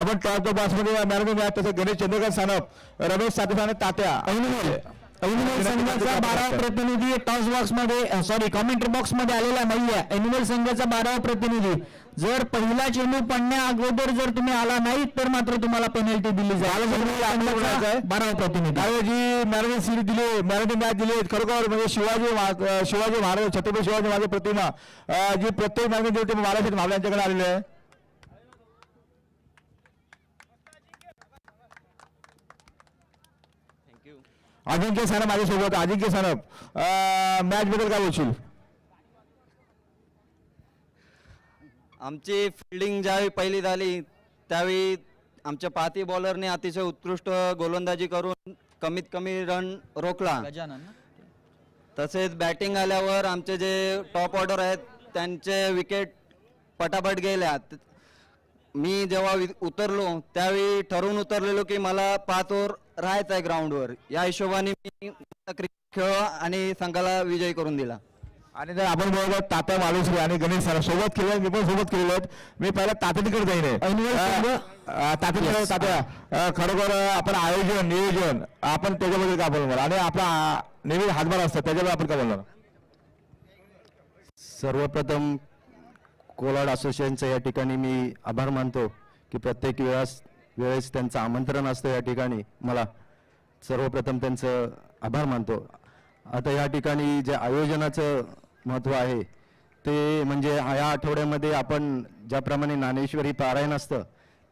आपण top box मध्ये marathon match तसं गणेश चंद्रकांत सानप, रमेश सातव आणि तात्या एनिमल संघाचा 12वा प्रतिनिधी टॉस बॉक्स मध्ये सॉरी कॉमेंट्री बॉक्स मध्ये आलेला नाहीये. एनिमल संघाचा 12वा प्रतिनिधी. जर पहिला चेंडू पडण्या अगोदर जर तुम्ही आला नाही तर मात्र तुम्हाला पेनल्टी दिली जाईल. 12वा प्रतिनिधी जी मॅरेथॉन सिरीज दिली, मॅरेथॉन मॅच दिली खरोखर म्हणजे शिवाजी महाराज छत्रपती शिवाजी महाराज प्रतिमा जी प्रत्येक मॅरेथॉन दिली ते महाराष्ट्र भावल्यांच्याकडे आलेले आहे. अजिंक्य सानप माझ्यासोबत. अजिंक्य सानप मॅच बद्दल काय बोलशील? आमची फिल्डिंग ज्यावेळी पहिली झाली त्यावेळी आमच्या पाती बॉलरने अतिशय उत्कृष्ट गोलंदाजी करून कमीत कमी रन रोखला. तसेच बॅटिंग आल्यावर आमचे जे टॉप ऑर्डर आहेत त्यांचे विकेट पटापट गेल्या. मी जेव्हा उतरलो त्यावेळी ठरवून उतरलेलो की मला 5 ओव्हर राहायचं आहे ग्राउंडवर. या हिशोबाने मी खेळ आणि संघाला विजयी करून दिला. आणि जर आपण बरोबर तात्या मालुसरे आणि गणेश सर सोबत केले, मी पण सोबत केलेले आहेत. मी पहिला तात्याकडे जाईन. तात्या खरोखर आपण आयोजन नियोजन आपण त्याच्याबद्दल काय बोलणार आणि आपला नेहमी हातभार असतात त्याच्याबद्दल आपण काय बोलणार? सर्वप्रथम कोलाड असोसिएशनचं या ठिकाणी मी आभार मानतो की प्रत्येक वेळेस त्यांचं आमंत्रण असतं या ठिकाणी. मला सर्वप्रथम त्यांचं आभार मानतो. आता या ठिकाणी जे आयोजनाचं महत्त्व आहे ते म्हणजे या आठवड्यामध्ये आपण ज्याप्रमाणे ज्ञानेश्वरी पारायण असतं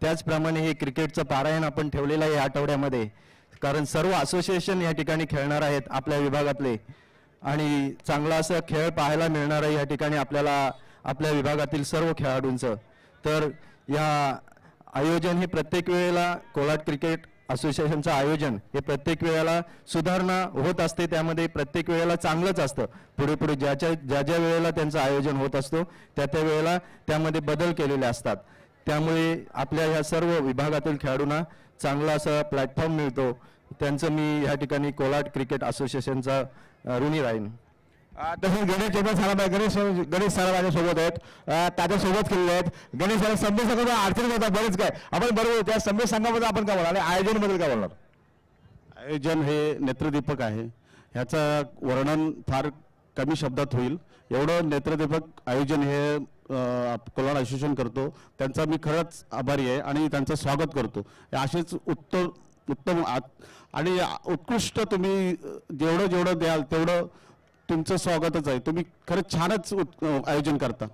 त्याचप्रमाणे हे क्रिकेटचं पारायण आपण ठेवलेलं आहे या आठवड्यामध्ये. कारण सर्व असोसिएशन या ठिकाणी खेळणार आहेत आपल्या विभागातले आणि चांगला असं खेळ पाहायला मिळणार आहे या ठिकाणी आपल्याला आपल्या विभागातील सर्व खेळाडूंचं. तर या आयोजन हे प्रत्येक वेळेला कोलाड क्रिकेट असोसिएशनचं आयोजन हे प्रत्येक वेळेला सुधारणा होत असते. त्यामध्ये प्रत्येक वेळेला चांगलंच असतं. पुढे ज्या ज्या वेळेला त्यांचं आयोजन होत असतो त्या वेळेला त्यामध्ये बदल केलेले असतात. त्यामुळे आपल्या ह्या सर्व विभागातील खेळाडूंना चांगला असा प्लॅटफॉर्म मिळतो. त्यांचं मी या ठिकाणी कोलाड क्रिकेट असोसिएशनचा ऋणी राहीन. तसेच गणेश गणेश सर माझ्यासोबत आहेत, त्याच्यासोबत केलेले आहेत. गणेश सर संदेश सांगा अडचणी होता बरेच काय आपण बरोबर त्या संदेश सांगाबद्दल आपण काय बोलणार आणि आयोजनाबद्दल काय बोलणार? आयोजन हे नेत्रदीपक आहे. ह्याचं वर्णन फार कमी शब्दात होईल एवढं नेत्रदीपक आयोजन हे कोलाड असोसिएशन करतो. त्यांचा मी खरंच आभारी आहे आणि त्यांचं स्वागत करतो. असेच उत्तम आणि उत्कृष्ट तुम्ही जेवढं द्याल तेवढं तुमचं स्वागतच आहे. तुम्ही खरंच छानच आयोजन करता.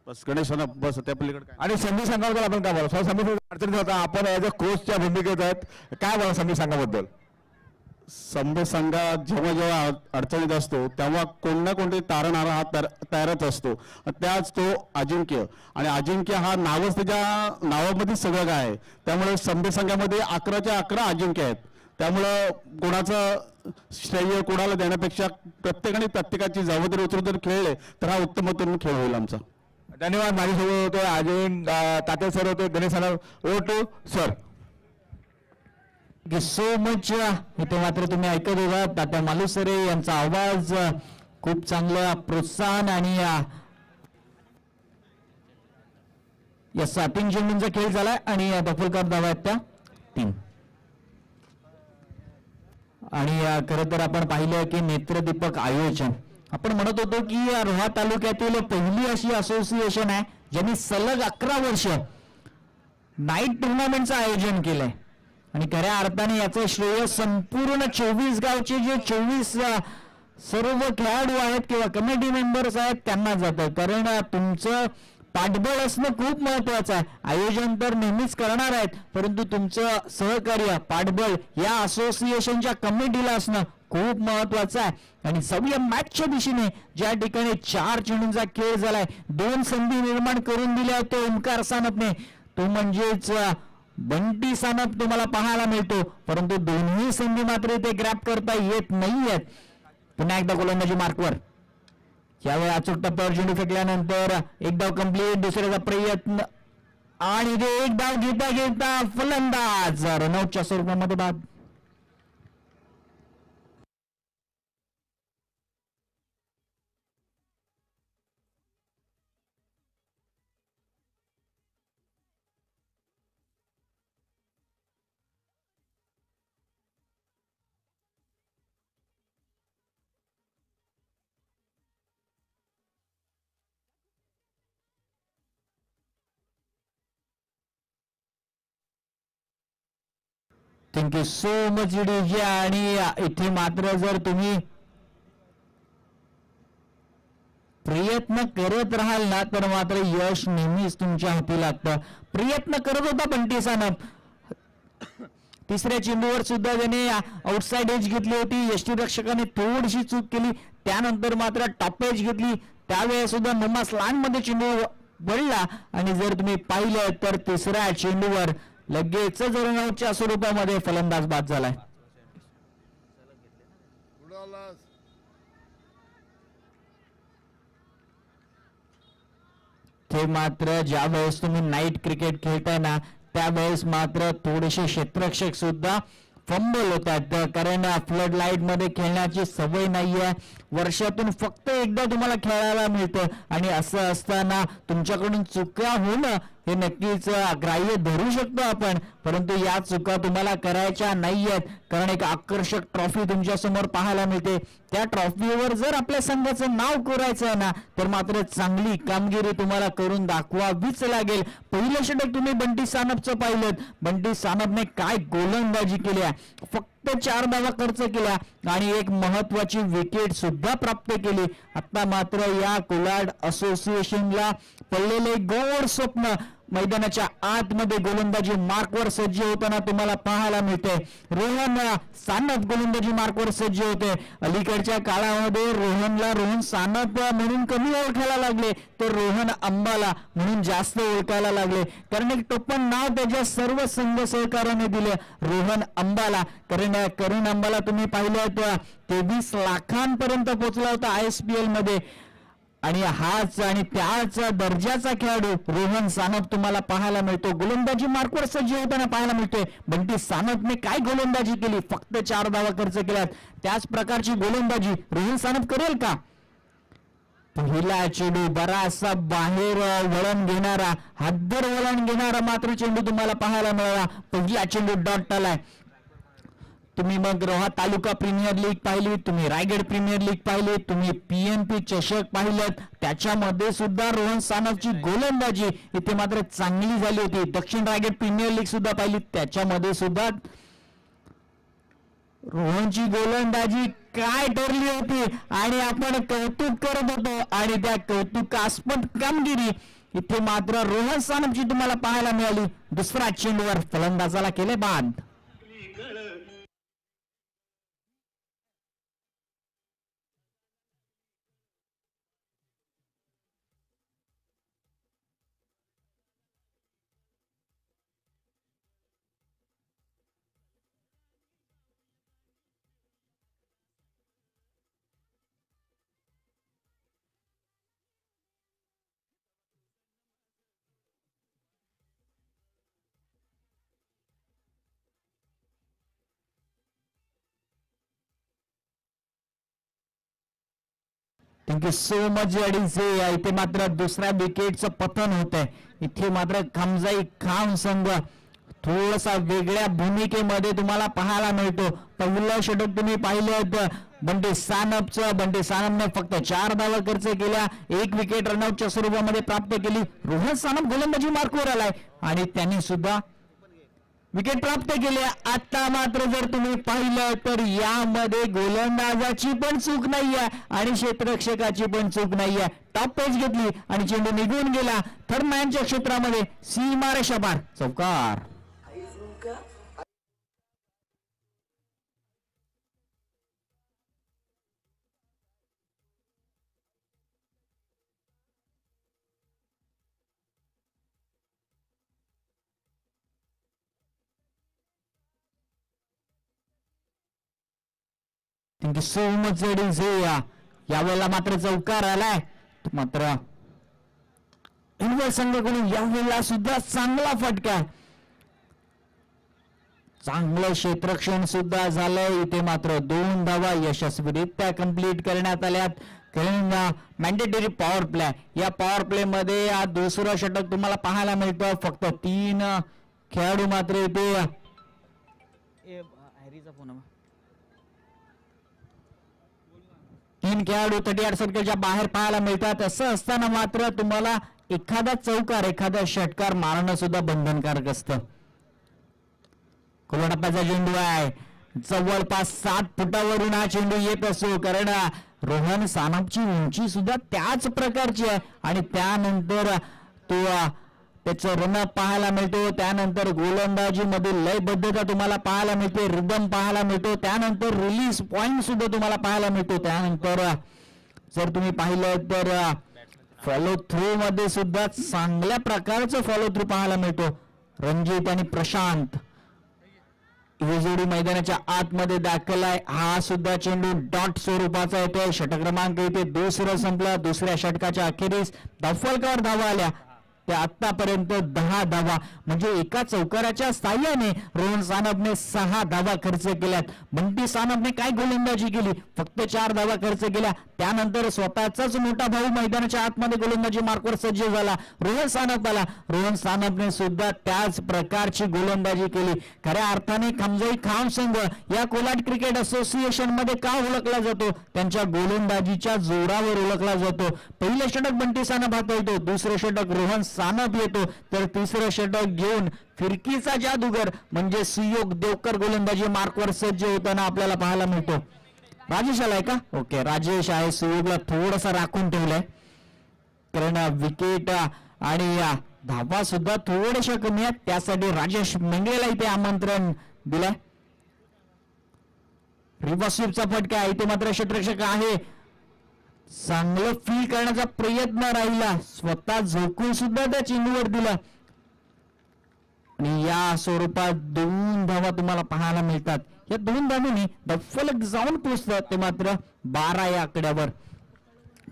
बस गणेशांना बस त्या पलीकडे काय. आणि संदेश सांगाबद्दल आपण काय बोला? संदेश अडचणीत होता आपण ॲज अ कोचच्या भूमिकेत आहेत, काय बोला संदेश सांगाबद्दल? संदेश संघा जेव्हा अडचणीत असतो तेव्हा कोण ना कोणतरी तारणारा हा तयारच असतो. त्याच तो अजिंक्य आणि अजिंक्य हा नावच त्याच्या नावामध्येच सगळं काय आहे. त्यामुळे संदेश संघामध्ये 11च्या 11 अजिंक्य आहेत. त्यामुळं कोणाचं श्रेय कोणाला देण्यापेक्षा प्रत्येकाने प्रत्येकाची जबाबदारी उचलून जर खेळले तर हा उत्तमोत्तम खेळ होईल आमचा. धन्यवाद. माझ्यासोबत होते अजून तात्या सर होते, गणेश सर. ओटू सर. So much. इथे मात्र तुम्ही ऐकत होता तात्या मालुसरे यांचा आवाज. खूप चांगलं प्रोत्साहन आणि यस 3 चेंडूंचा खेळ झालाय आणि दफलकार धावा आहेत त्या 3. आणि खरं तर आपण पाहिलं की नेत्रदीपक आयोजन आपण म्हणत होतो की रोहा तालुक्यातील पहिली अशी असोसिएशन आहे ज्यांनी सलग 11 वर्ष नाईट टुर्नामेंटचं आयोजन केलंय. आणि खऱ्या अर्थाने याचं श्रेय संपूर्ण 24 गावचे जे 24 सर्व खेळाडू आहेत किंवा कमिटी मेंबर्स आहेत त्यांना जातं. कारण तुमचं पाठबळ असणं खूप महत्वाचं आहे. आयोजन तर नेहमीच करणार आहेत परंतु तुमचं सहकार्य पाठबळ या असोसिएशनच्या कमिटीला असणं खूप महत्वाचं आहे. आणि सगळ्या मॅचच्या दिशेने ज्या ठिकाणी 4 चेंडूंचा खेळ झालाय, 2 संधी निर्माण करून दिल्या तो ओमकार सानपने, तो म्हणजेच बंटी सानप तुम्हाला पाहायला मिळतो परंतु दोन्ही संधी मात्र ते ग्रॅब करता येत नाहीयेत. पुन्हा एकदा गोलंदाजी मार्कवर यावेळी अचूक टप्प्यावर चेंडू फेकल्यानंतर एक डाव कंप्लीट. दुसऱ्याचा प्रयत्न आणि ते एक डाव घेता फलंदाज रनआउटच्या स्वरूपामध्ये बाद. Thank you so much DJ. आणि इथे मात्र जर तुम्ही प्रयत्न करत राहाल ना तर मात्र यश नेहमीच तुमच्या हाती लागतं. प्रयत्न करत होता बंटी सानप. तिसऱ्या चेंडूवर सुद्धा त्याने आउटसाइड एज घेतली होती. यष्टीरक्षकाने थोडीशी चूक केली. त्यानंतर मात्र टॉप एज घेतली. त्यावेळेस सुद्धा नमास लाईन मध्ये चेंडू पडला. आणि जर तुम्ही पाहिलं तर तिसऱ्या चेंडूवर लगेच रनआउटच्या स्वरूपामध्ये फलंदाज बाद झालाय. ते मात्र ज्या वेळेस तुम्ही नाईट क्रिकेट खेळताय ना त्यावेळेस मात्र थोडेसे क्षेत्ररक्षक सुद्धा फंबल होतात. कारण फ्लड लाईट मध्ये खेळण्याची सवय नाहीये. वर्षातून फक्त एकदा तुम्हाला खेळायला मिळतं. आणि असं असताना तुमच्याकडून चुका होणं हे नक्कीच ग्राह्य धरू शकतो आपण. परंतु या चुका तुम्हाला करायच्या नाहीयेत. कारण एक आकर्षक ट्रॉफी तुमच्या समोर पाहायला मिळते. त्या ट्रॉफीवर जर आपल्या संघाचं नाव कोरायचं आहे ना तर मात्र चांगली कामगिरी तुम्हाला करून दाखवावीच लागेल. पहिलं षटक तुम्ही बंटी सानपचं पाहिलं. बंटी सानपने काय गोलंदाजी केल्या. फक्त 4 धावा खर्च केल्या आणि एक महत्वाची विकेट सुद्धा प्राप्त केली. आता मात्र या कोलाड असोसिएशनला पडलेले गोड स्वप्न मैदानाच्या आतमध्ये गोलंदाजी मार्कवर सज्ज होताना तुम्हाला पाहायला मिळते. रोहन सानप गोलंदाजी मार्कवर सज्ज होते. अलीकडच्या काळामध्ये रोहन सानप म्हणून कमी ओळखायला लागले तर रोहन अंबाला म्हणून जास्त ओळखायला लागले. कारण एक टोपण नाव त्याच्या सर्व संघ सहकार्याने दिले रोहन अंबाला. कारण करुण अंबाला तुम्ही पाहिलं तर 23 लाखांपर्यंत पोहोचला होता ISPL मध्ये. आणि हाच आणि त्याच दर्जाचा खेळाडू रोहन सानप तुम्हाला पाहायला मिळतो. गोलंदाजी मार्कवर सज्ज होताना पाहायला मिळतोय. बंटी सानपने काय गोलंदाजी केली. फक्त 4 धावा खर्च केल्यात. त्याच प्रकारची गोलंदाजी रोहन सानप करेल का. पहिला चेंडू बराचसा बाहेर वळण घेणारा हातभर वळण घेणारा मात्र चेंडू तुम्हाला पाहायला मिळाला. पहिला चेंडू डॉट आलाय. तुम्ही मग रोहा तालुका प्रीमियर लीग पाहिली, तुम्ही रायगड प्रीमियर लीग पाहिली, तुम्ही PNP चषक पाहिलं. त्याच्यामध्ये सुद्धा रोहन सानपची गोलंदाजी इथे मात्र चांगली झाली होती. दक्षिण रायगड प्रीमियर लीग सुद्धा पाहिली. त्याच्यामध्ये सुद्धा रोहनची गोलंदाजी काय ठरली होती आणि आपण कौतुक करत होतो. आणि त्या कौतुकास्पद कामगिरी इथे मात्र रोहन सानपची तुम्हाला पाहायला मिळाली. दुसरा चेंडूवर फलंदाजाला केले बाद. थँक्यू सो मच अडीचे. इथे मात्र दुसऱ्या विकेटचं पतन होत आहे. इथे मात्र खामजाई खाम संघ थोडासा वेगळ्या भूमिकेमध्ये तुम्हाला पाहायला मिळतो. पहिलं षटक तुम्ही पाहिलं बंटी सानपचं. बंटी सानपने फक्त 4 धावा खर्च केल्या. 1 विकेट रनआउटच्या स्वरूपामध्ये प्राप्त केली. रोहन सानप गोलंदाजी मार्कवर आलाय आणि त्यांनी सुद्धा विकेट प्राप्त केले. आता मात्र जर तुम्ही पाहिलं तर यामध्ये गोलंदाजाची पण चूक नाहीये आणि क्षेत्ररक्षकाची पण चूक नाहीये. टॉप पेच घेतली आणि चेंडू निघून गेला थर्ड मॅनच्या क्षेत्रामध्ये. सीमारेषा पार चौकार. थँक्यू सो मच यावेळेला मात्र चौकार आलाय. मात्र इंग्लंड संघाकडून यावेळेला सुद्धा चांगला फटका. चांगलं क्षेत्ररक्षण सुद्धा झालंय. इथे मात्र 2 धावा यशस्वीरित्या कंप्लीट करण्यात आल्यात. Mandatory power play. या पॉवर प्ले मध्ये दुसरं षटक तुम्हाला पाहायला मिळतं. फक्त 3 खेळाडू मात्र इथे 3 खेळाडू 38 सर्कलच्या बाहेर पाहायला मिळतात. असं असताना मात्र तुम्हाला एखादा चौकार एखादा षटकार मारणं सुद्धा बंधनकारक असतं. कोलटप्प्याचा चेंडू आहे, जवळपास 7 फुटावरून हा चेंडू येत असो, कारण रोहन सानपची उंची सुद्धा त्याच प्रकारची आहे आणि त्यानंतर तो त्याचं रनअप पाहायला मिळतो. त्यानंतर गोलंदाजी मधील लयबद्धता तुम्हाला पाहायला मिळते, रिदम पाहायला मिळतो, त्यानंतर रिलीज पॉइंट सुद्धा तुम्हाला पाहायला मिळतो. त्यानंतर जर तुम्ही पाहिलं तर फॉलो थ्रू मध्ये सुद्धा चांगल्या प्रकारचं फॉलो थ्रू पाहायला मिळतो. रणजित आणि प्रशांत ही जोडी मैदानाच्या आतमध्ये दाखल आहे. हा सुद्धा चेंडू डॉट स्वरूपाचा येतोय. षटक क्रमांक इथे दुसरं संपलं. दुसऱ्या षटकाच्या अखेरीस फलकावर धावा आल्या त्या आतापर्यंत 10 धावा, म्हणजे एका चौकाराच्या साह्याने रोहन सानपने 6 धावा खर्च केल्यात. बंटी सानपने काय गोलंदाजी केली, फक्त 4 धावा खर्च केल्या. त्यानंतर स्वतःचाच मोठा भाऊ मैदानाच्या आतमध्ये गोलंदाजी मार्कवर सज्ज झाला, रोहन सानप आला. रोहन सानपने सुद्धा त्याच प्रकारची गोलंदाजी केली. खऱ्या अर्थाने खमजाई खाम संघ या कोलाड क्रिकेट असोसिएशन मध्ये का ओळखला जातो, त्यांच्या गोलंदाजीच्या जोरावर ओळखला जातो. पहिलं षटक बंटी सानप हाताळतो, दुसरं षटक रोहन सानप येतो, तर तिसरं षटक घेऊन फिरकीचा जादूगर म्हणजे सुयोग देवकर गोलंदाजी मार्कवर सज्ज होताना आपल्याला पाहायला मिळतो. राजेश आलाय का? ओके, राजेश आहे. सुयोगला थोडासा राखून ठेवलंय कारण विकेट आणि धावा सुद्धा थोड्याशा कमी आहेत, त्यासाठी राजेश मेंगलेला इथे आमंत्रण दिलंय. रिव्हर्स स्वीपचा फटका इथे मात्र क्षेत्ररक्षक आहे, चांगलं फील करण्याचा प्रयत्न राहिला, स्वतः झोकून सुद्धा त्या चेंडूवर दिला आणि या स्वरूपात 2 धावा तुम्हाला पाहायला मिळतात. या 2 धावांनी फलक जाऊन पोहोचतात ते मात्र 12 या आकड्यावर.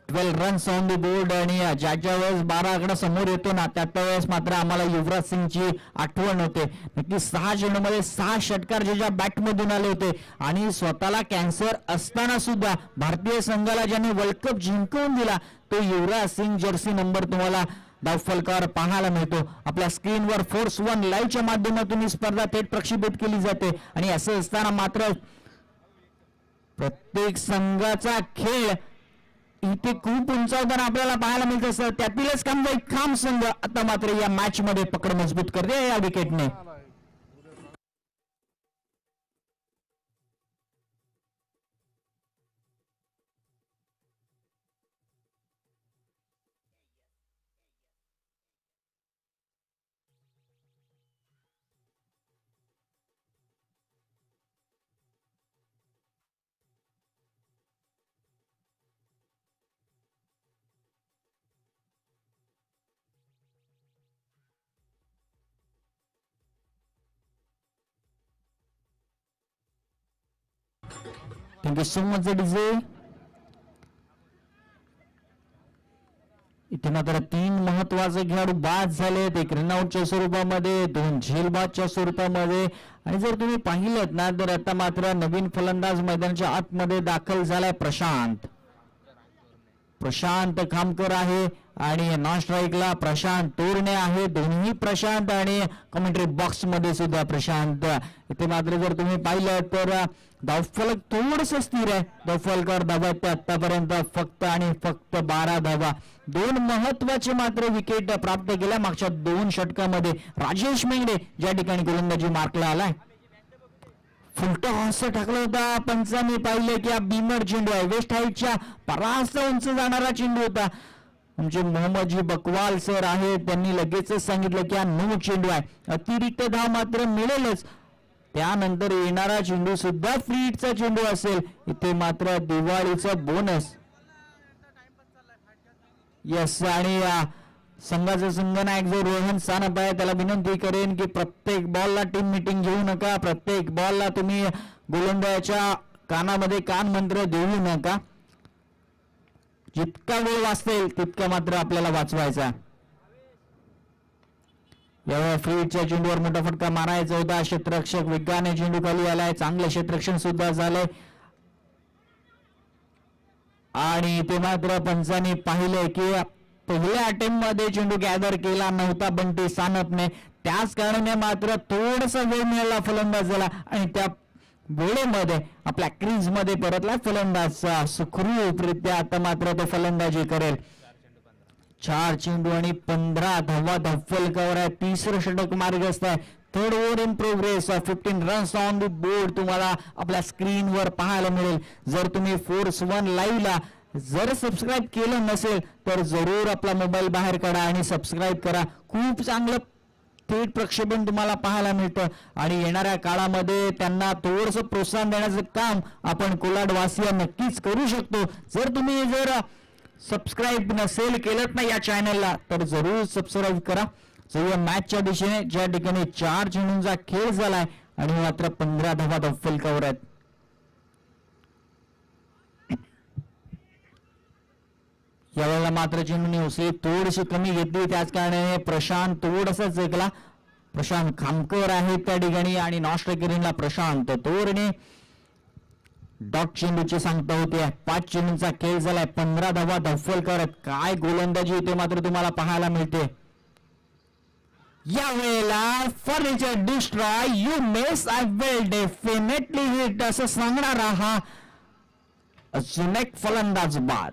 12 रन्स ऑन द बोर्ड आणि ज्याच्या वेळेस 12 आकडा समोर येतो ना त्या वेळेस मात्र आम्हाला युवराज सिंगची आठवण होते. नक्की 6 चेंडूमध्ये 6 षटकार ज्याच्या बॅटमधून आले होते आणि स्वतःला कॅन्सर असताना सुद्धा भारतीय संघाला ज्याने वर्ल्ड कप जिंकवून दिला तो युवराज सिंग जर्सी नंबर तुम्हाला धावफलकावर पाहायला मिळतो. आपल्या स्क्रीनवर फोर्स 1 लाईव्हच्या माध्यमातून ही स्पर्धा थेट प्रक्षेपित केली जाते आणि असं असताना मात्र प्रत्येक संघाचा खेळ इथे खूप उंचावताना आपल्याला पाहायला मिळत असतं. त्यातीलच खाम संघ आता मात्र या मॅच मध्ये पकड मजबूत करते या विकेटने. Thank you so much DJ. इथे मात्र 3 महत्वाचे खेळाडू बाद झालेत, 1 रनआउटच्या स्वरूपामध्ये, 2 झेलबादच्या स्वरूपामध्ये. आणि जर तुम्ही पाहिलं ना तर आता मात्र नवीन फलंदाज मैदानाच्या आतमध्ये दाखल झालाय प्रशांत खामकर आहे आणि नॉन स्ट्राईकला प्रशांत तोरणे आहे. दोन्ही प्रशांत आणि कमेंट्री बॉक्स मध्ये सुद्धा प्रशांत. इथे मात्र जर तुम्ही पाहिलं तर धावफलक थोडस स्थिर आहे. धावफलकावर धावा आहेत आतापर्यंत फक्त आणि फक्त 12 धावा. 2 महत्वाचे मात्र विकेट प्राप्त केल्या मागच्या 2 षटकामध्ये. राजेश मेंगडे ज्या ठिकाणी गोलंदाजी मार्कला आलाय, फुलटा हॉस टाकला होता पंचांनी पाहिले की हा बीमर चेंडू आहे, वेस्ट हाईटच्या परास्त उंच जाणारा चेंडू होता. आमचे मोहम्मदजी बकवाल सर आहे, त्यांनी लगेचच सांगितलं की हा नो चेंडू आहे, अतिरिक्त धाव मात्र मिळेलच. त्यानंतर येणारा चेंडू सुद्धा फ्रीटचा चेंडू असेल. इथे मात्र दिवाळीचा बोनस. यस, आणि संघाचा संघनायक जो रोहन सानप आहे त्याला विनंती करेन की प्रत्येक बॉलला टीम मीटिंग घेऊ नका, प्रत्येक बॉलला तुम्ही गोलंदाजाच्या कानामध्ये कान मंत्र देऊ नका. जितका वेळ वाचेल तितका मात्र आपल्याला वाचवायचा. यावेळी फ्रीटच्या चेंडूवर मोठा फटका मारायचा होता. क्षेत्ररक्षक वेगाने चेंडू खाली आलाय, चांगलं क्षेत्ररक्षण सुद्धा झालंय आणि ते मात्र पंचांनी पाहिलंय की पहिल्या अटेम्प्ट मध्ये चेंडू गॅदर केला नव्हता बंटी सानपने, त्याच कारणाने मात्र थोडासा वेळ मिळाला फलंदाजाला आणि त्या वेळेमध्ये आपल्या क्रीज मध्ये परतला फलंदाज. सुखरूपरित्या आता मात्र तो फलंदाजी करेल. 4 चेंडू आणि 15 धावा फलकावर आहे. तिसरं षटक मार्गस्थ आहे. Third over in progress. 15 runs on the board तुम्हाला आपल्या स्क्रीनवर पाहायला मिळेल. जर तुम्ही फोर्स 1 लाईव्हला जर सबस्क्राईब केलं नसेल तर जरूर आपला मोबाईल बाहेर काढा आणि सबस्क्राईब करा. खूप चांगलं थेट प्रक्षेपण तुम्हाला पाहायला मिळतं आणि येणाऱ्या काळामध्ये त्यांना थोडंसं प्रोत्साहन देण्याचं काम आपण कोलाडवासिया नक्कीच करू शकतो. जर तुम्ही सबस्क्राईब नसेल केलं ना या चॅनलला तर जरूर सबस्क्राईब करा. जाऊया मॅचच्या दिशेने, ज्या ठिकाणी 4 चेंडूंचा खेळ झालाय आणि मात्र 15 धावा फलकावर आहेत. यावेळेला मात्र चेंडूने उसळी थोडीशी कमी घेतली, त्याच कारणाने प्रशांत थोडासा जगला. प्रशांत खामकर आहे त्या ठिकाणी आणि नॉन स्ट्रायकरला प्रशांत तोरणे डॉट चेंडूची सांगता होते. 5 चेंडूंचा खेळ झालाय. 15 धावा फलकावर आहेत. काय गोलंदाजी होते मात्र तुम्हाला पाहायला मिळते. यावेळेला furniture destroy you miss I will definitely hit असं सांगणारा हा अजून एक फलंदाज बाद.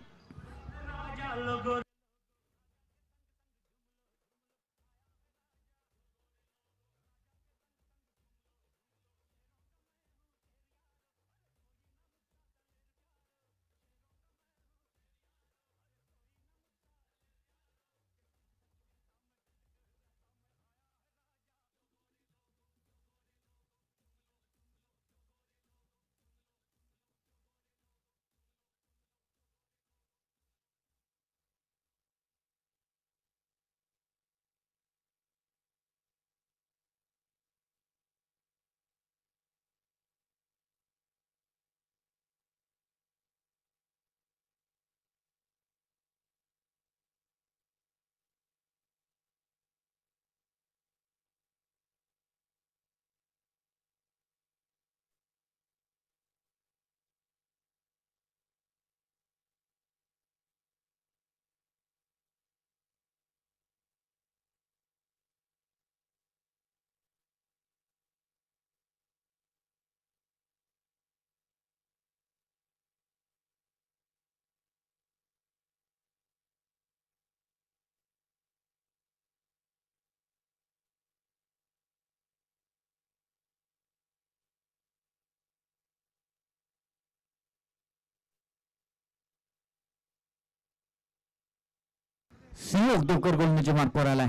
सिंह डोकर गोलंदाजी मार्कवर आलाय.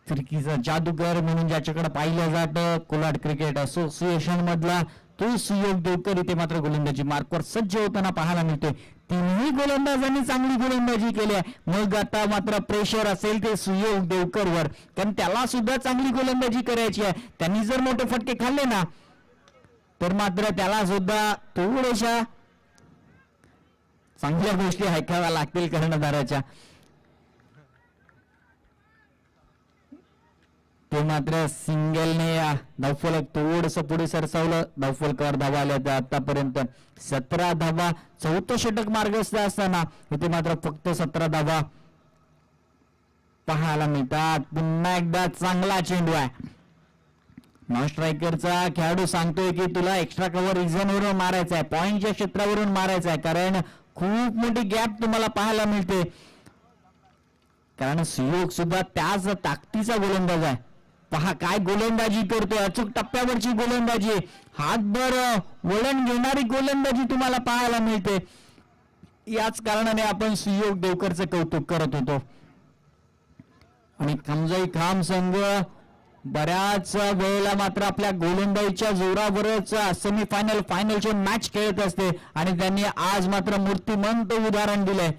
फिरकीचा जादूगर म्हणून ज्याच्याकडे पाहिलं जातं कोलाड क्रिकेट असोसिएशन मधला तो सुयोग देवकर इथे मात्र गोलंदाजी मार्कवर सज्ज होताना पाहायला मिळतोय. तिन्ही गोलंदाजांनी चांगली गोलंदाजी केली आहे. मग आता मात्र प्रेशर असेल ते सुयोग देवकरवर, कारण त्याला सुद्धा चांगली गोलंदाजी करायची आहे. त्यांनी जर मोठे फटके खाल्ले ना तर मात्र त्याला सुद्धा थोड्याशा चांगल्या गोष्टी ऐकाव्या लागतील कर्णधाराच्या. ते मात्र सिंगलने धावफलक थोडस पुढे सरसावलं. धावफलकावर धावा आल्या आतापर्यंत 17 धावा. चौथं षटक मार्गस्थ असताना इथे मात्र फक्त 17 धावा पाहायला मिळतात. पुन्हा एकदा चांगला चेंडू आहे. नॉन स्ट्रायकरचा खेळाडू सांगतोय की तुला एक्स्ट्रा कव्हर रिझनवरून मारायचा आहे, पॉइंटच्या क्षेत्रावरून मारायचा आहे, कारण खूप मोठी गॅप तुम्हाला पाहायला मिळते. कारण सुयोग सुद्धा त्याच ताकदीचा गोलंदाज आहे. पहा काय गोलंदाजी करतोय, अचूक टप्प्यावरची गोलंदाजी, हातभर वळण घेणारी गोलंदाजी तुम्हाला पाहायला मिळते. याच कारणाने आपण सुयोग देवकरचं कौतुक करत होतो. आणि खामजाई खाम संघ बऱ्याच वेळेला मात्र आपल्या गोलंदाजीच्या जोरावरच सेमीफायनल फायनलचे मॅच खेळत असते आणि त्यांनी आज मात्र मूर्तिमंत उदाहरण दिलंय.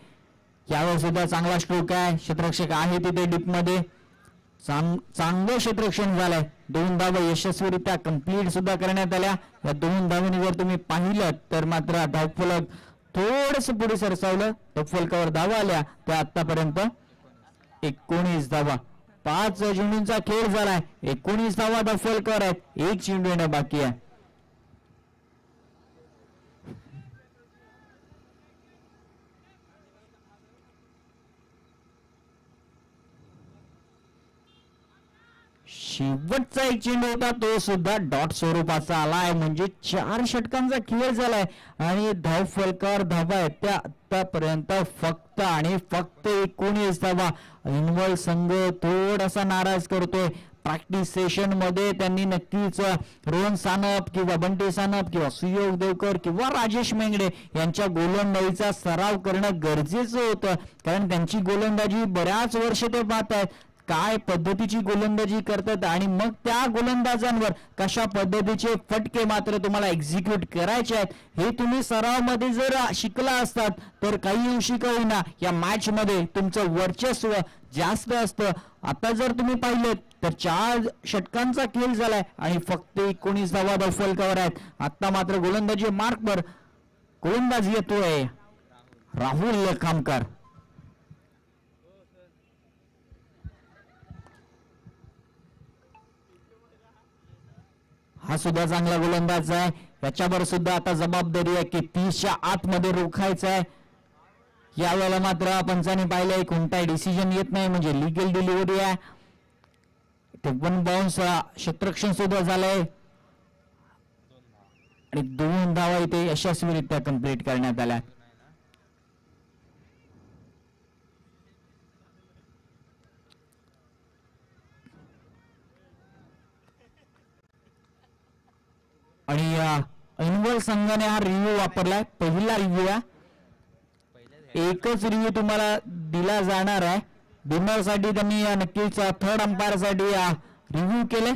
यावेळेस सुद्धा चांगला स्ट्रोक आहे. क्षेत्ररक्षक आहे तिथे डीप मध्ये, चांगलं क्षेत्ररक्षण झालंय. 2 धावा यशस्वीरित्या कंप्लीट सुद्धा करण्यात आल्या. या 2 धावांनी जर तुम्ही पाहिलं तर मात्र धावफलक थोडस पुढे सरसावलं. धावफलकावर धावा आल्या त्या आतापर्यंत 19 धावा. 5 चेंडूंचा खेळ झालाय. 19 धावा धावफलकावर आहेत. 1 चेंडू येणं बाकी आहे. शेवटचा एक चेंडू होता तो सुद्धा डॉट स्वरूपाचा आलाय, म्हणजे 4 षटकांचा खेळ झालाय आणि धाव फलकावर धावा आहेत त्या आतापर्यंत फक्त आणि फक्त 19 धावा. ऐनवळ संघ थोडासा नाराज करतोय. प्रॅक्टिस सेशन मध्ये त्यांनी नक्कीच रोहन सानप किंवा बंटी सानप किंवा सुयोग देवकर किंवा राजेश मेंगडे यांच्या गोलंदाजीचा सराव करणं गरजेचं होतं, कारण त्यांची गोलंदाजी बऱ्याच वर्ष ते पाहत आहेत, काय पद्धतीची गोलंदाजी करतात आणि मग त्या गोलंदाजांवर कशा पद्धतीचे फटके मात्र तुम्हाला एक्झिक्यूट करायचे आहेत हे तुम्ही सरावामध्ये जर शिकला असतात तर काही अंशी का होईना या मॅच मध्ये तुमचं वर्चस्व जास्त असतं. आता जर तुम्ही पाहिलं तर 4 षटकांचा खेळ झालाय आणि फक्त 19 धावा धाव फलकावर आहेत. आता मात्र गोलंदाजी मार्कवर गोलंदाज येतोय राहुल खामकर. हा सुद्धा चांगला गोलंदाज आहे, याच्यावर सुद्धा आता जबाबदारी आहे की 30च्या आतमध्ये रोखायचं आहे. यावेळेला मात्र पंचांनी पाहिलंय कोणताही डिसिजन येत नाही, म्हणजे लिगल डिलिव्हरी आहे. ते 1 बाउन्स क्षेत्ररक्षण सुद्धा झालंय आणि 2 धावा इथे यशस्वीरित्या कंप्लीट करण्यात आल्या. आणि ऐनवळ संघाने हा रिव्ह्यू वापरलाय, पहिला रिव्ह्यू आहे, एकच रिव्ह्यू तुम्हाला दिला जाणार आहे. बिमर साठी त्यांनी नक्कीच थर्ड अंपायर साठी रिव्ह्यू केले.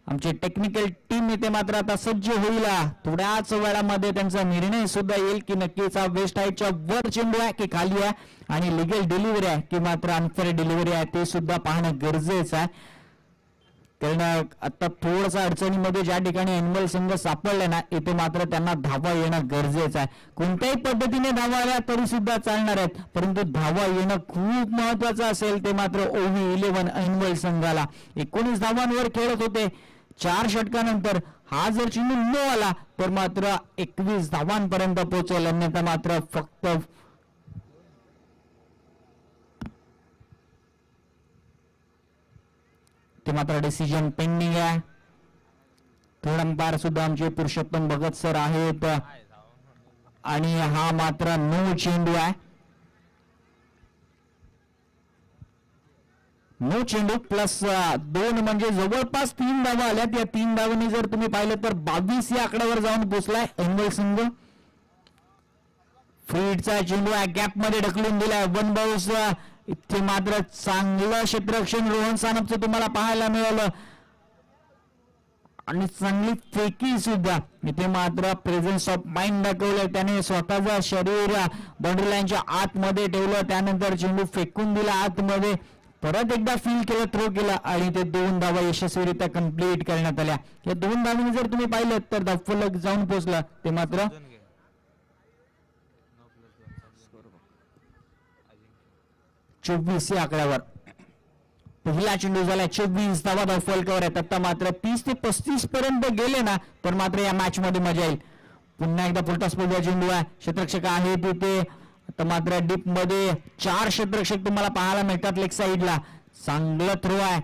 आमची टेक्निकल टीम इथे मात्र आता सज्ज होईल, थोड्याच वेळामध्ये त्यांचा निर्णय सुद्धा येईल की नक्कीच हा वेस्ट हाईटच्या वर चेंडू आहे की खाली आहे आणि लिगल डिलिव्हरी आहे की मात्र अनफेअर डिलिव्हरी आहे ते सुद्धा पाहणं गरजेचं आहे. कारण आता थोडसा अडचणीमध्ये ज्या ठिकाणी ऐनवळ संघ सापडले ना इथे मात्र त्यांना धावा येणं गरजेचं आहे. कोणत्याही पद्धतीने धावा आल्या तरी सुद्धा चालणार आहेत, परंतु धावा येणं खूप महत्वाचं असेल ते मात्र OV11 ऐनवळ संघाला. 19 धावांवर खेळत होते 4 षटकानंतर. हा जर चेंडू न आला तर मात्र 21 धावांपर्यंत पोहोचेल, अन्यथा मात्र फक्त ते मात्र डिसिजन पेंडिंग आहे. थर्ड अंपायर सुद्धा आमचे पुरुषोत्तम भगत सर आहेत आणि हा मात्र 9 चेंडू आहे. 9 चेंडू प्लस 2 म्हणजे जवळपास 3 धावा आल्यात. या 3 धावांनी जर तुम्ही पाहिलं तर 22 या आकड्यावर जाऊन पोहोचलाय ऐनवळ संघ. फ्रीडचा चेंडू आहे, गॅप मध्ये ढकलून दिलाय, 1 बाउन्स. इथे मात्र चांगलं क्षेत्ररक्षण रोहन सानपचं तुम्हाला पाहायला मिळालं आणि चांगली फेकी सुद्धा. इथे मात्र प्रेझेन्स ऑफ माइंड दाखवलं, त्याने स्वतःचं शरीर बाउंड्री लाईनच्या आतमध्ये ठेवलं, त्यानंतर चेंडू फेकून दिला आतमध्ये, परत एकदा फील केलं, थ्रो केला आणि ते 2 धावा यशस्वीरित्या कंप्लीट करण्यात आल्या. या 2 धावांनी जर तुम्ही पाहिलं तर धावफलक जाऊन पोहोचला ते मात्र 24 या आकड्यावर. पहिला चेंडू झाला 24 धावा धाव फलकावर आहेत. आता मात्र 30 ते 35 पर्यंत गेले ना तर मात्र या मॅच मध्ये मजा येईल. पुन्हा एकदा फुलटॉस पडलेला चेंडू आहे, क्षेत्ररक्षक आहे तिथे. आता मात्र डीप मध्ये 4 क्षेत्ररक्षक तुम्हाला पाहायला मिळतात लेग साईडला. चांगलं थ्रो आहे,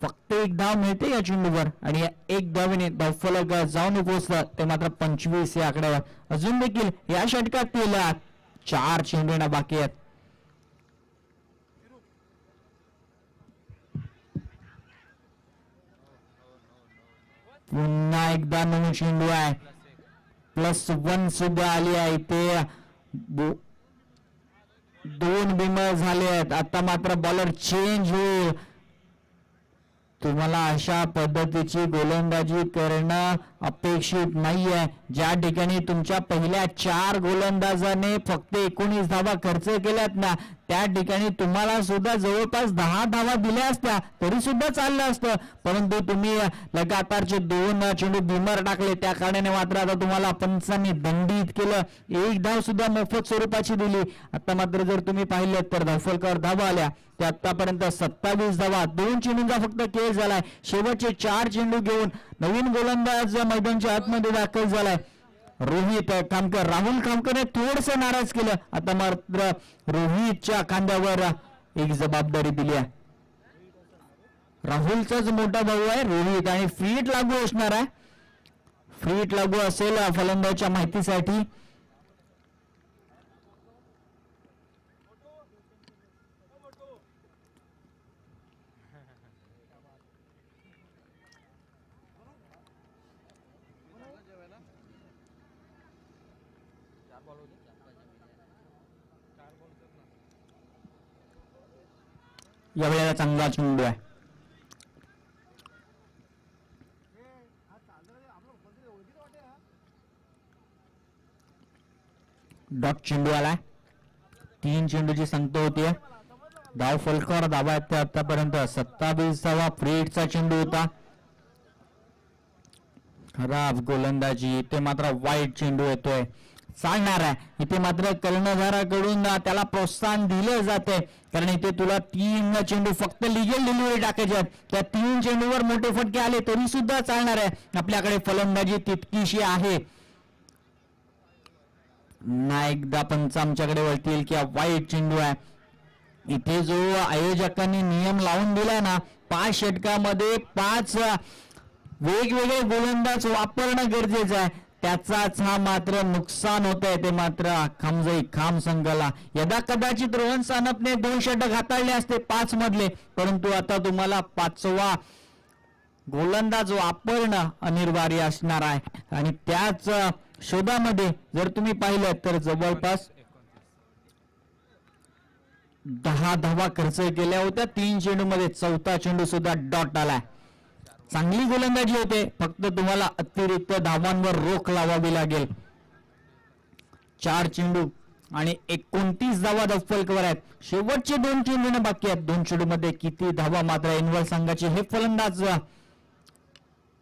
फक्त 1 धाव मिळते या चेंडूवर आणि या 1 धावेने धावफलक जाऊन पोहोचलं ते मात्र 25 या आकड्यावर. अजून देखील या षटकातील 4 चेंडूंना बाकी आहेत. पुन्हा एकदा 9 चेंडू आहे, +1 सुद्धा आली आहे. इथे 2 बिमर झाले आहेत. आता मात्र बॉलर चेंज होईल. तुम्हाला अशा पद्धतीची गोलंदाजी करणं अपेक्षित नाहीये. ज्या ठिकाणी तुमच्या पहिल्या 4 गोलंदाजाने फक्त 19 धावा खर्च केल्यात ना त्या ठिकाणी तुम्हाला सुद्धा जवळपास 10 धावा दिल्या असत्या तरी सुद्धा चाललं असतं, परंतु तुम्ही लगातारचे 2 चेंडू बिमर टाकले, त्या कारणाने मात्र आता तुम्हाला पंचांनी दंडित केलं. 1 धाव सुद्धा मोफत स्वरूपाची दिली. आता मात्र जर तुम्ही पाहिलं तर धावफलकावर धावा आल्या ते आतापर्यंत 27 धावा, 2 चेंडूंचा फक्त खेळ झालाय. शेवटचे 4 चेंडू घेऊन नवीन गोलंदाज मैदानाच्या आतमध्ये दाखल झालाय. रोहित खामकर, राहुल खामकरने थोडस नाराज केलं. आता मात्र रोहितच्या खांद्यावर एक जबाबदारी दिली आहे. राहुलचाच मोठा भाऊ आहे रोहित आणि फ्रीट लागू असणार आहे. फ्रीट लागू असेल फलंदाजच्या माहितीसाठी. यावेळेला चांगला चेंडू आहे. डॉट चेंडू आलाय. 3 चेंडूची संख्या होती. धाव फलकावर धावा आहेत ते आतापर्यंत 27 धावा. फ्रीटचा चेंडू होता. खराब गोलंदाजी. इथे मात्र वाईट चेंडू येतोय. चालणार आहे इथे मात्र कर्णधाराकडून त्याला प्रोत्साहन दिलं जाते कारण इथे तुला 3 चेंडू फक्त लिगल डिलिव्हरी टाकायचे आहेत. त्या 3 चेंडूवर मोठे फटके आले तरी सुद्धा चालणार आहे. आपल्याकडे फलंदाजी तितकीशी आहे. ना एकदा पंच आमच्याकडे वळतील की वाईट चेंडू आहे. इथे जो आयोजकांनी नियम लावून दिलाय ना 5 षटकामध्ये 5 वेगवेगळे गोलंदाज वापरणं गरजेचं आहे. त्याचाच हा मात्र नुकसान होत आहे. ते मात्र खाम संघाला यदा कदाचित रोहन सानपने 2 षटक हाताळले असते 5 मधले, परंतु आता तुम्हाला 5वा गोलंदाज वापरणं अनिवार्य असणार आहे. आणि त्याच शोधामध्ये जर तुम्ही पाहिलं तर जवळपास 10 धावा खर्च केल्या होत्या 3 चेंडूमध्ये. 4था चेंडू सुद्धा डॉट आलाय. चांगली गोलंदाजी होते फक्त तुम्हाला अतिरिक्त धावांवर रोख लावावी लागेल. 4 चेंडू आणि 29 धावा फलकावर आहेत. शेवटचे 2 चेंडू बाकी आहेत. 2 चेंडू मध्ये किती धावा मात्र इन्व्हॉल संघाचे हे फलंदाज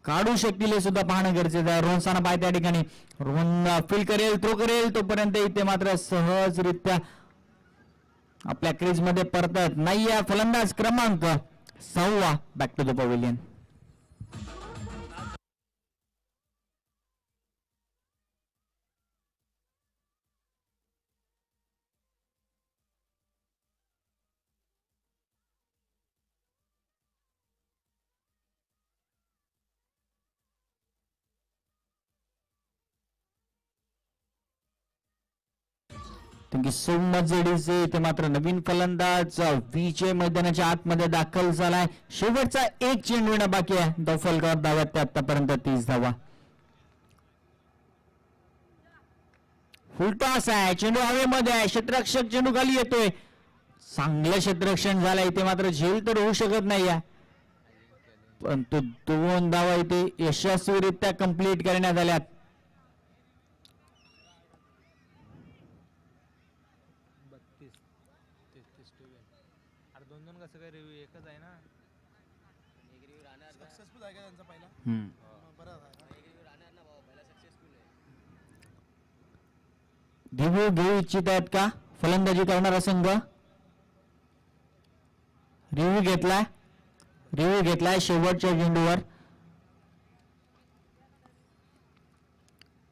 काढू शकतील हे सुद्धा पाहणं गरजेचं आहे. रोहन सानप आहे त्या ठिकाणी. रोहन फील्ड करेल थ्रो करेल तोपर्यंत इथे मात्र सहजरित्या आपल्या क्रीज मध्ये परतत नाही. फलंदाज क्रमांक 6 back to the pavilion. Thank you so much JDC. इथे मात्र नवीन फलंदाज विजय मैदानाच्या आतमध्ये दाखल झालाय. शेवटचा 1 चेंडू येणं बाकी आहे. फलकावर धाव्यात ते आतापर्यंत 30 धावा. फुलटॉस आहे. चेंडू हवेमध्ये आहे. क्षेत्ररक्षक चेंडू खाली येतोय. चांगलं क्षेत्ररक्षण झालंय. इथे मात्र झेल तर होऊ शकत नाही आहे परंतु 2 धावा इथे यशस्वीरित्या कंप्लीट करण्यात आल्यात. दिवू घेऊ इच्छित आहेत का फलंदाजी करणारा संघ? रिव्ह्यू घेतलाय शेवटच्या चेंडूवर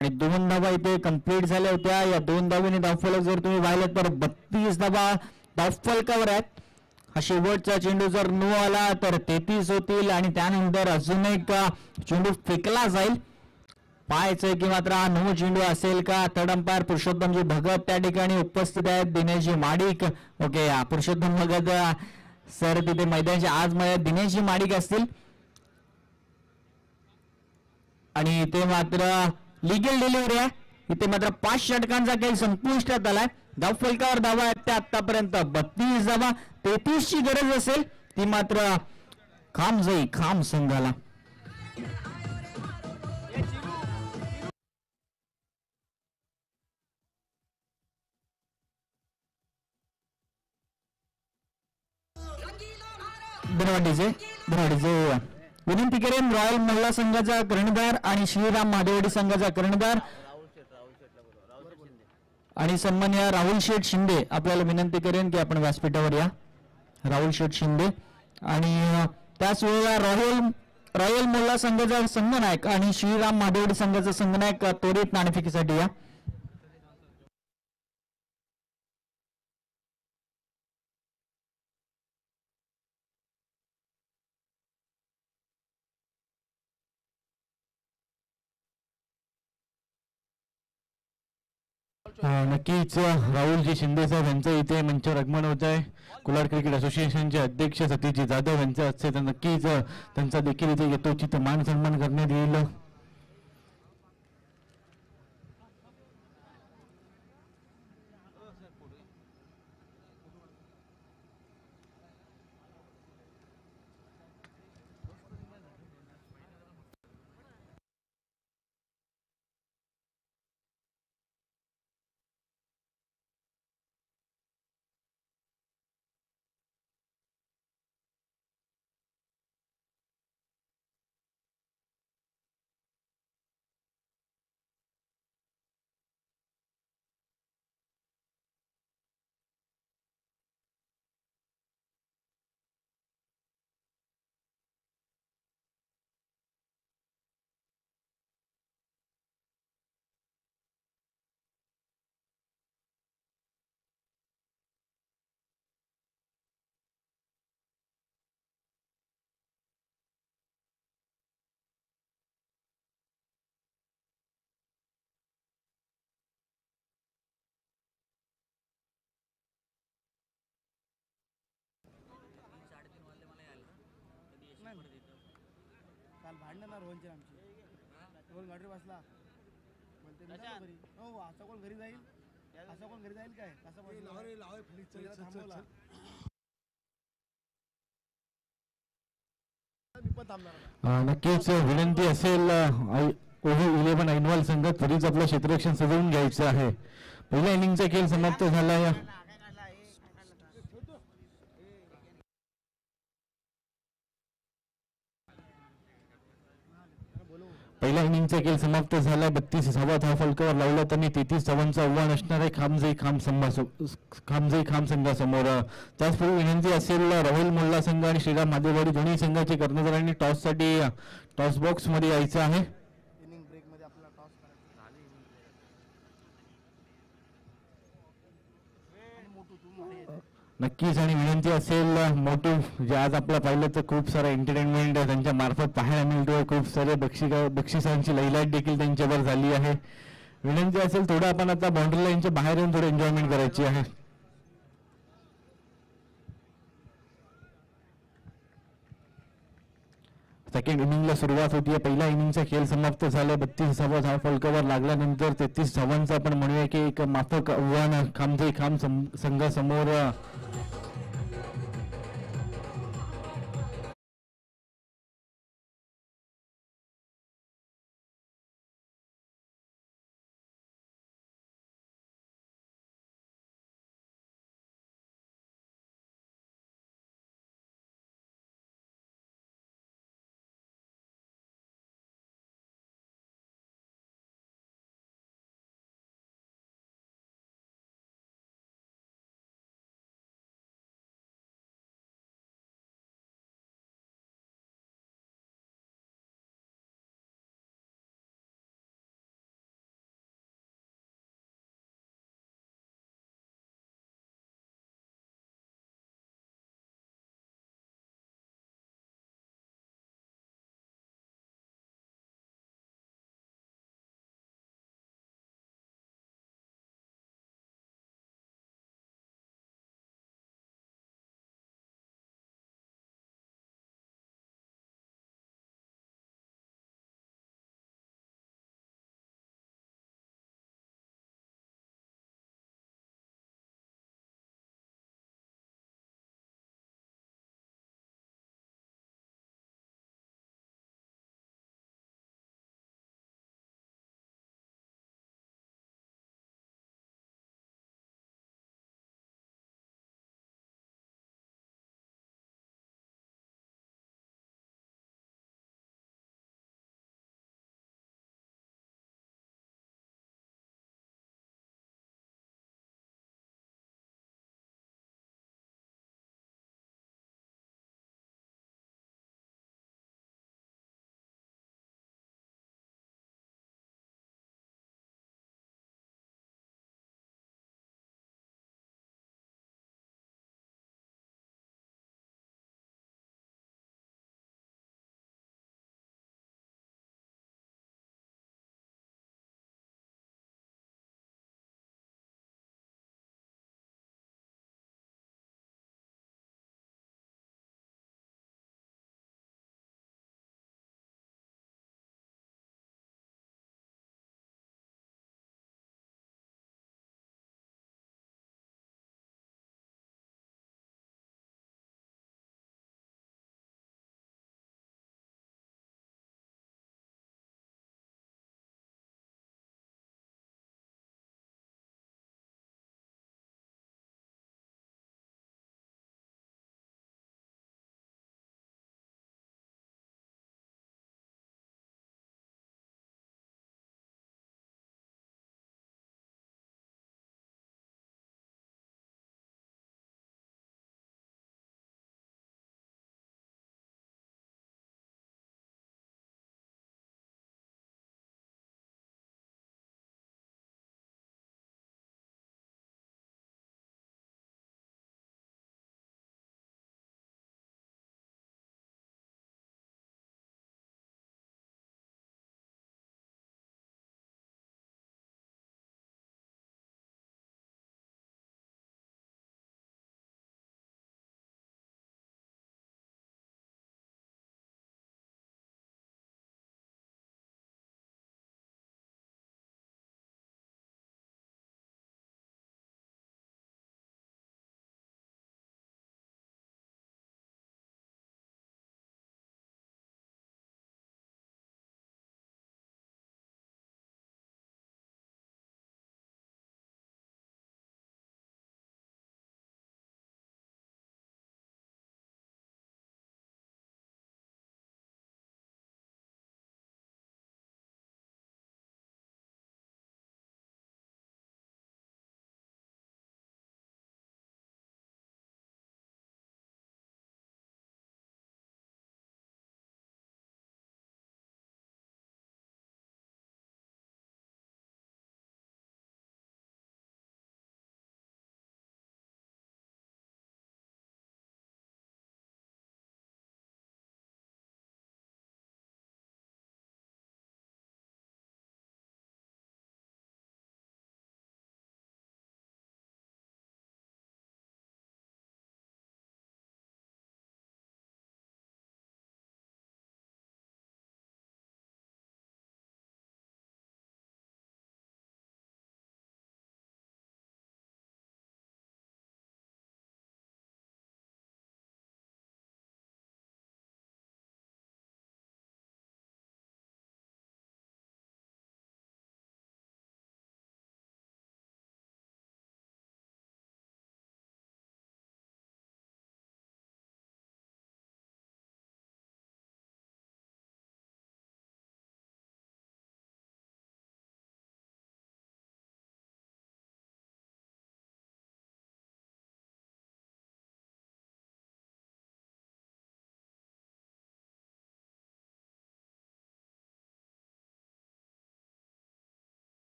आणि 2 धावा इथे कंप्लीट झाल्या होत्या. या 2 धावेने धावफलक जर तुम्ही पाहिलं तर 32 धावा धावफलकावर आहेत. हा शेवटचा चेंडू जर नो आला तर 33 होतील आणि त्यानंतर अजून एक चेंडू फेकला जाईल. पाहायचंय की मात्र हा 9 चेंडू असेल का. थर्ड अंपायर पुरुषोत्तमजी भगत त्या ठिकाणी उपस्थित आहेत. दिनेशजी माडिक ओके पुरुषोत्तम भगत सर तिथे मैदानाच्या आज दिनेशजी माडिक असतील. आणि इथे मात्र लिगल डिलिव्हरी आहे. इथे मात्र 5 षटकांचा काही संपुष्टात आलाय. धावफलकावर धावा आहेत त्या आतापर्यंत 32 धावा. 33 ची गरज असेल ती मात्र खाम संघाला. विनंती करेन रॉयल महिला संघाचा कर्णधार आणि श्रीराम महादेवडी संघाचा कर्णधार आणि सन्मान्य राहुल शेठ शिंदे आपल्याला विनंती करेन की आपण व्यासपीठावर या. राहुल शेठ शिंदे आणि त्याच वेळेला राहुल रॉयल मोल्ला संघाचा संघनायक आणि श्रीराम मादेवडी संघाचा संघनायक त्वरित नाणेफेकीसाठी या. नक्कीच राहुलजी शिंदे साहेब यांचं इथे मंचावर आगमन होत आहे. कोलाड क्रिकेट असोसिएशनचे अध्यक्ष सतीशजी जाधव यांचे असते तर नक्कीच त्यांचा देखील इथे यथोचित मान सन्मान करण्यात येईल. काल भांडण ना रोहनचे आमची रोहन गाडी बसला म्हणते घरी हो असा कोण घरी जाईल असा कोण घरी जाईल काय कसा थांबवला नक्कीच विनंती असेल ओव्ही 11 ऐनवाल संघ त्वरित आपलं क्षेत्ररक्षण सजवून घ्यायचं आहे. पहिल्या इनिंगचा खेळ समाप्त झाला या. पहिल्या इनिंगचा खेळ समाप्त झाला. 32 धावा फलकावर लावला त्यांनी. 33 धावांचं आव्हान असणार आहे खामजई खाम संघासमोर. त्याचपूर्वी विनंती असेल राहुल मोल्ला संघ आणि श्रीराम मादेवाडी दोन्ही संघाचे कर्णधारांनी टॉससाठी टॉस बॉक्स मध्ये यायचं आहे. इनिंग ब्रेक मध्ये आपला टॉस करायचा नक्कीच आणि विनंती असेल मोठू जे आज आपलं पाहिलं तर खूप सारं एंटरटेनमेंट त्यांच्या मार्फत पाहायला मिळतोय. खूप सारे बक्षिसांची लैलाट देखील त्यांच्यावर झाली आहे. विनंती असेल थोडं आपण आता बाउंड्री लाईनच्या बाहेर येऊन थोडं एन्जॉयमेंट करायची आहे. सेकंड इनिंगला सुरुवात होती. पहिल्या इनिंगचा खेळ समाप्त झाला. 32 धाव फलकावर लागल्यानंतर 33 धावांचं आपण म्हणूया की एक माफक आव्हान खामजई खाम संघासमोर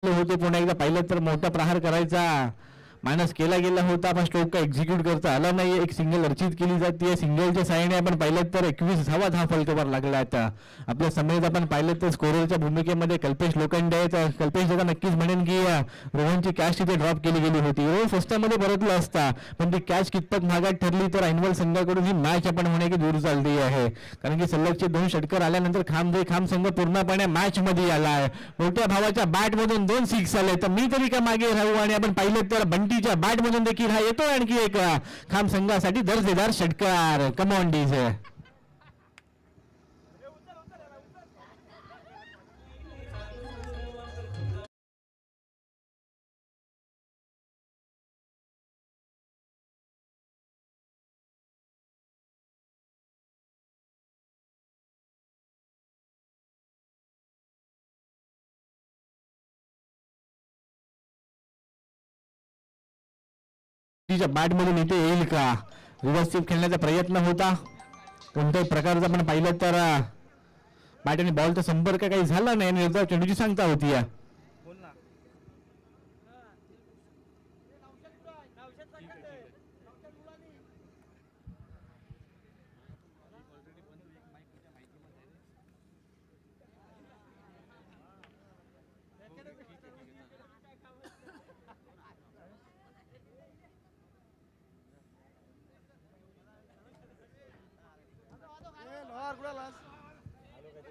होते पुन्हा एकदा पाहिलं तर मोठा प्रहार करायचा मानस केला गेला होता, पण स्ट्रोक का एक्झिक्यूट करता आला नाही. एक सिंगल अर्चित केली जाते. सिंगलच्या साहाय्याने आपण पाहिलं तर 21 धावा फलकावर लागला आता. आपल्या समोर आपण पाहिलं तर स्कोररच्या भूमिकेमध्ये कल्पेश लोखंडे आहेत. कल्पेश दादा नक्कीच म्हणेन की रोहनची कॅच तिथे ड्रॉप केली गेली होती. रोहन फर्स्टमध्ये परतला असता, पण ती कॅच कितपत महागात ठरली तर ऐनवल संघाकडून ही मॅच आपण होणे की दूर चालली आहे. कारण की सलगचे 2 षटकर आल्यानंतर खाम संघ पूर्णपणे मॅच मध्ये आला आहे. मोठ्या भावाच्या बॅट मधून 2 सिक्स आले, तर मी तरी का मागे राहू. आणि आपण पाहिलं तर बंटी बॅट मधून देखील हा येतो आणखी एक खाम संघासाठी दर्जेदार षटकार. Come on DJ. बॅट मधून इथे येईल का. रिव्हर्स स्वीप खेळण्याचा प्रयत्न होता. कोणत्याही प्रकारचा आपण पाहिलं तर बॅट आणि बॉलचा संपर्क काही झाला नाही. निर्धाव चेंडूची सांगता होती.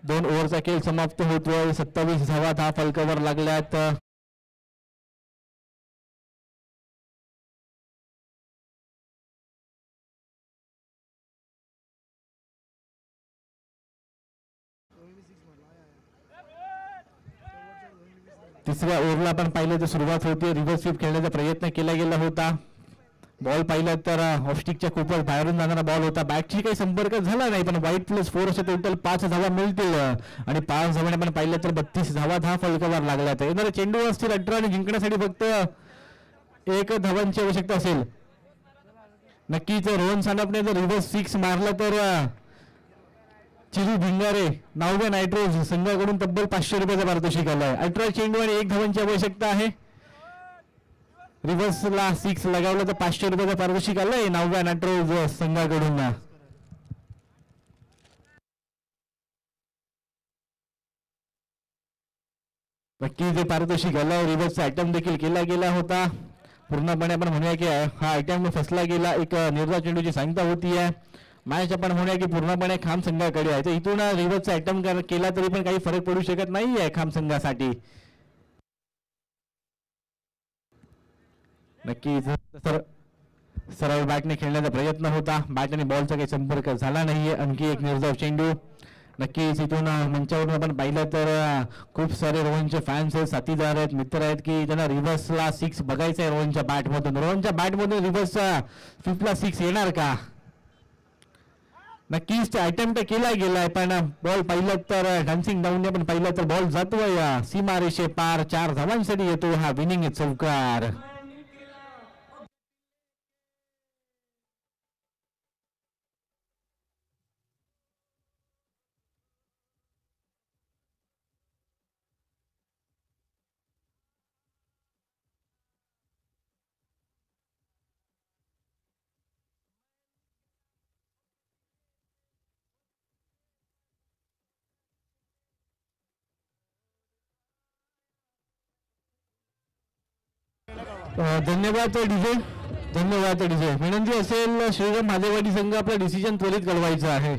दोन ओव्हरचा खेळ समाप्त होतोय. 27 धावा फलकावर लागल्यात. तिसऱ्या ओव्हरला आपण पाहिलं तर सुरुवात होते. रिव्हर्स स्वीप खेळण्याचा प्रयत्न केला गेला होता. बॉल पाहिला तर ऑफस्टिकच्या खूपच बाहेरून जाणारा बॉल होता. बॅटशी काही संपर्क झाला नाही, पण वाईट +4 असे टोटल 5 धावा मिळतील. आणि 5 धावाने आपण पाहिलं तर 32 धावा फलकावर लागल्यात. येणारे चेंडू असतील 18 आणि जिंकण्यासाठी फक्त 1 धावांची आवश्यकता असेल. नक्कीच रोहन सानपने जर रिव्हर्स 6 मारला तर चिरू भिंगारे 9व्या नायट्रोज संघाकडून तब्बल 500 रुपयाचा पारितोषिक आलाय. 18 चेंडू आणि 1 धावांची आवश्यकता आहे. रिव्हर्सला 6 लगावलं तर 500 रुपयाचा पारितोषिक आलंय 9व्या नायट्रोज संघाकडून. नक्की जे पारितोषिक आलंय. रिव्हर्सचा अटेम्प्ट देखील केला गेला होता. पूर्णपणे आपण म्हणूया की हा अटेम्प्ट फसला गेला. एक निर्धाव चेंडूची सांगता होती आहे. मॅच आपण म्हणूया की पूर्णपणे खाम संघाकडे आहे. तर इथून रिव्हर्सचा अटेम्प्ट केला तरी पण काही फरक पडू शकत नाही आहे खाम संघासाठी. नक्कीच सरळ बॅटने खेळण्याचा प्रयत्न होता, बॅट आणि बॉलचा काही संपर्क झाला नाहीये. आणखी एक निर्धाव चेंडू. नक्कीच इथून मंचावरून आपण पाहिलं तर खूप सारे रोहनचे फॅन्स आहेत, साथीदार आहेत, मित्र आहेत की त्यांना रिव्हर्सला 6 बघायचं आहे. रोहनच्या बॅटमधून रिव्हर्सचा 5ला 6 येणार का? नक्कीच अटेम्प्ट केला गेलाय, पण बॉल पाहिलं तर डान्सिंग डाऊनने पण पाहिलं तर बॉल जातोय सीमारेषे पार. 4 धावांसाठी येतो हा विनिंग चौकार. धन्यवाद डीजे. विनंती असेल श्रीराम महादेवाडी संघ आपला डिसिजन त्वरित कळवायचा आहे.